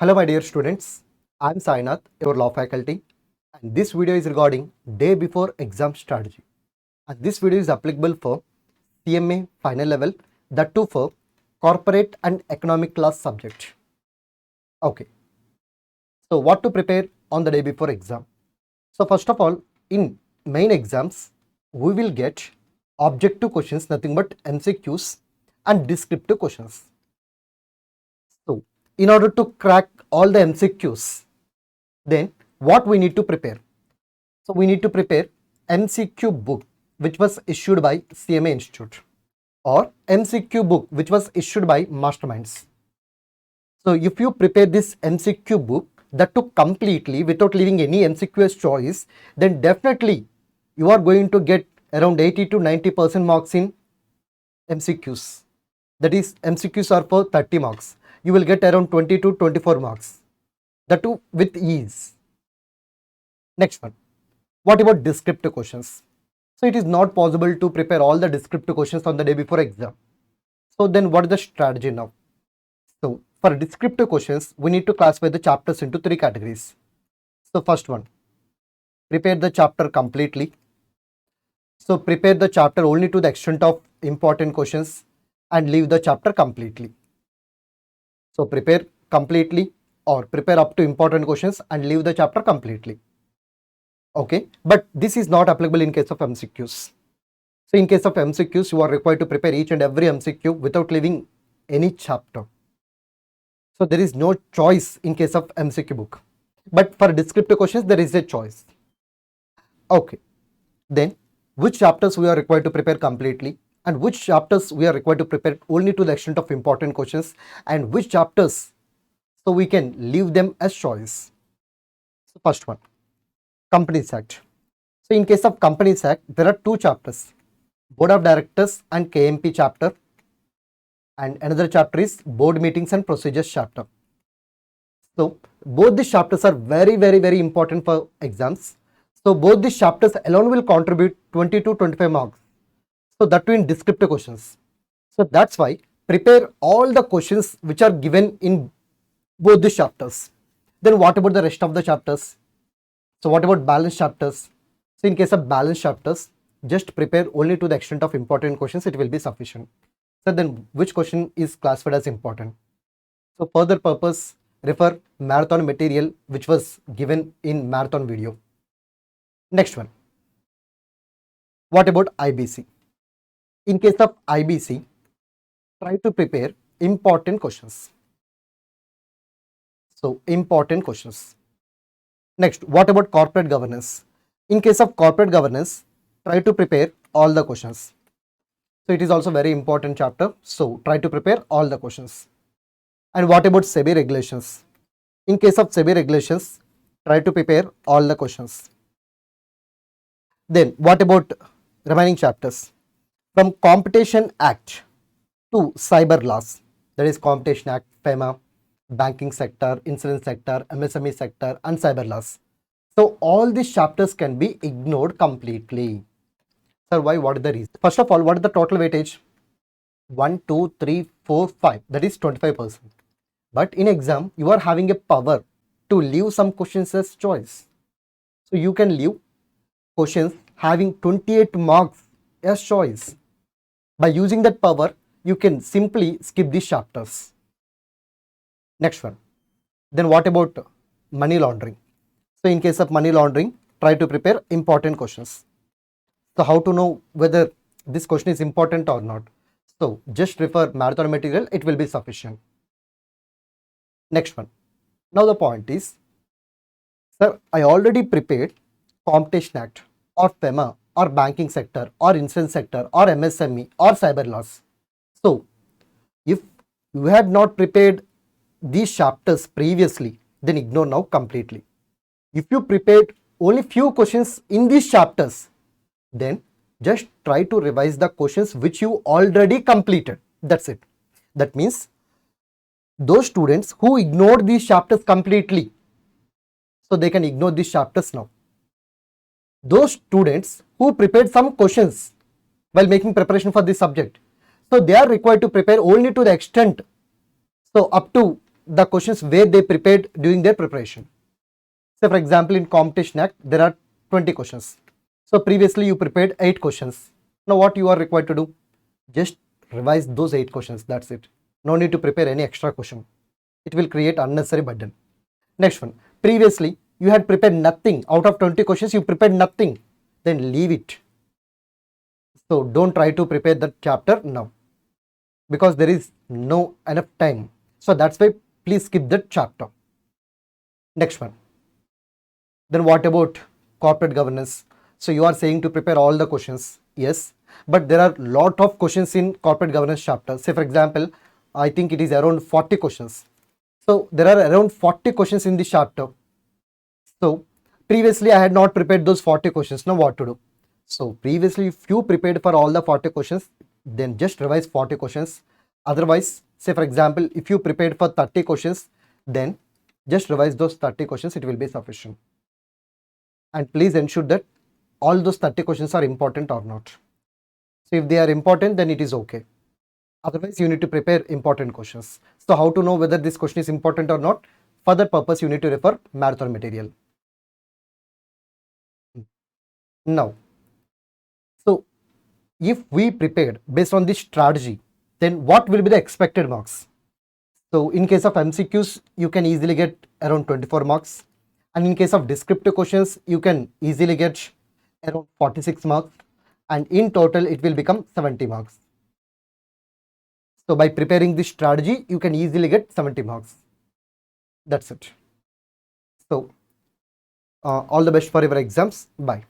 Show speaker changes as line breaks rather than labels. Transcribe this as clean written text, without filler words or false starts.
Hello my dear students, I am Sainath, your law faculty, and this video is regarding day before exam strategy. And this video is applicable for CMA final level, that too for corporate and economic class subject. Okay, so what to prepare on the day before exam? So first of all, in main exams, we will get objective questions, nothing but MCQs and descriptive questions. So in order to crack all the MCQs, then what we need to prepare? So we need to prepare MCQ book which was issued by CMA Institute or MCQ book which was issued by Masterminds. So if you prepare this MCQ book that took completely without leaving any MCQ as choice, then definitely you are going to get around 80 to 90% marks in MCQs. That is, MCQs are for 30 marks. You will get around 20 to 24 marks. That too with ease. Next one. What about descriptive questions? So it is not possible to prepare all the descriptive questions on the day before exam. So then what is the strategy now? So for descriptive questions, we need to classify the chapters into three categories. So first one, prepare the chapter completely. So prepare the chapter only to the extent of important questions and leave the chapter completely. So prepare completely or prepare up to important questions and leave the chapter completely. Okay, but this is not applicable in case of MCQs. So in case of MCQs, you are required to prepare each and every MCQ without leaving any chapter. So there is no choice in case of MCQ book. But for descriptive questions, there is a choice. Okay, then which chapters we are required to prepare completely and which chapters we are required to prepare only to the extent of important questions and which chapters so we can leave them as choice. So first one, Companies Act. So in case of Companies Act, there are two chapters, Board of Directors and KMP chapter, and another chapter is Board Meetings and Procedures chapter. So both these chapters are very important for exams. So both these chapters alone will contribute 20 to 25 marks. So that too in descriptive questions. So that's why prepare all the questions which are given in both these chapters. Then what about the rest of the chapters? So what about balance chapters? So in case of balance chapters, just prepare only to the extent of important questions, it will be sufficient. So then which question is classified as important? So for that purpose, refer marathon material which was given in marathon video. Next one. What about IBC? In case of IBC, try to prepare important questions. So important questions. Next, what about corporate governance? In case of corporate governance, try to prepare all the questions. So it is also very important chapter. So try to prepare all the questions. And what about SEBI regulations? In case of SEBI regulations, try to prepare all the questions. Then what about remaining chapters? From Competition Act to cyber laws, that is Competition Act, FEMA, banking sector, insurance sector, MSME sector and cyber laws. So all these chapters can be ignored completely. Sir, why? What is the reason? First of all, what is the total weightage? 1, 2, 3, 4, 5. That is 25%. But in exam, you are having a power to leave some questions as choice. So you can leave questions having 28 marks as choice. By using that power, you can simply skip these chapters. Next one. Then what about money laundering? So in case of money laundering, try to prepare important questions. So how to know whether this question is important or not? So just refer marathon material, it will be sufficient. Next one. Now the point is, sir, I already prepared Competition Act or FEMA or banking sector or insurance sector or MSME or cyber laws. So if you had not prepared these chapters previously, then ignore now completely. If you prepared only few questions in these chapters, then just try to revise the questions which you already completed. That's it. That means those students who ignored these chapters completely, so they can ignore these chapters now. Those students who prepared some questions while making preparation for this subject, so they are required to prepare only to the extent, so up to the questions where they prepared during their preparation. So for example, in Competition Act, there are 20 questions. So previously you prepared 8 questions. Now what you are required to do? Just revise those 8 questions. That's it. No need to prepare any extra question. It will create unnecessary burden. Next one. Previously you had prepared nothing. Out of 20 questions, you prepared nothing. Then leave it. So don't try to prepare that chapter now, because there is no enough time. So that's why please skip that chapter. Next one. Then what about corporate governance? So you are saying to prepare all the questions. Yes, but there are lot of questions in corporate governance chapter. Say for example, I think it is around 40 questions. So there are around 40 questions in this chapter. So previously I had not prepared those 40 questions. Now what to do? So previously if you prepared for all the 40 questions, then just revise 40 questions. Otherwise, say for example, if you prepared for 30 questions, then just revise those 30 questions. It will be sufficient. And please ensure that all those 30 questions are important or not. So if they are important, then it is okay. Otherwise, you need to prepare important questions. So how to know whether this question is important or not? For that purpose, you need to refer marathon material. Now, so if we prepared based on this strategy, then what will be the expected marks? So in case of MCQs, you can easily get around 24 marks. And in case of descriptive questions, you can easily get around 46 marks. And in total, it will become 70 marks. So by preparing this strategy, you can easily get 70 marks. That's it. So all the best for your exams. Bye.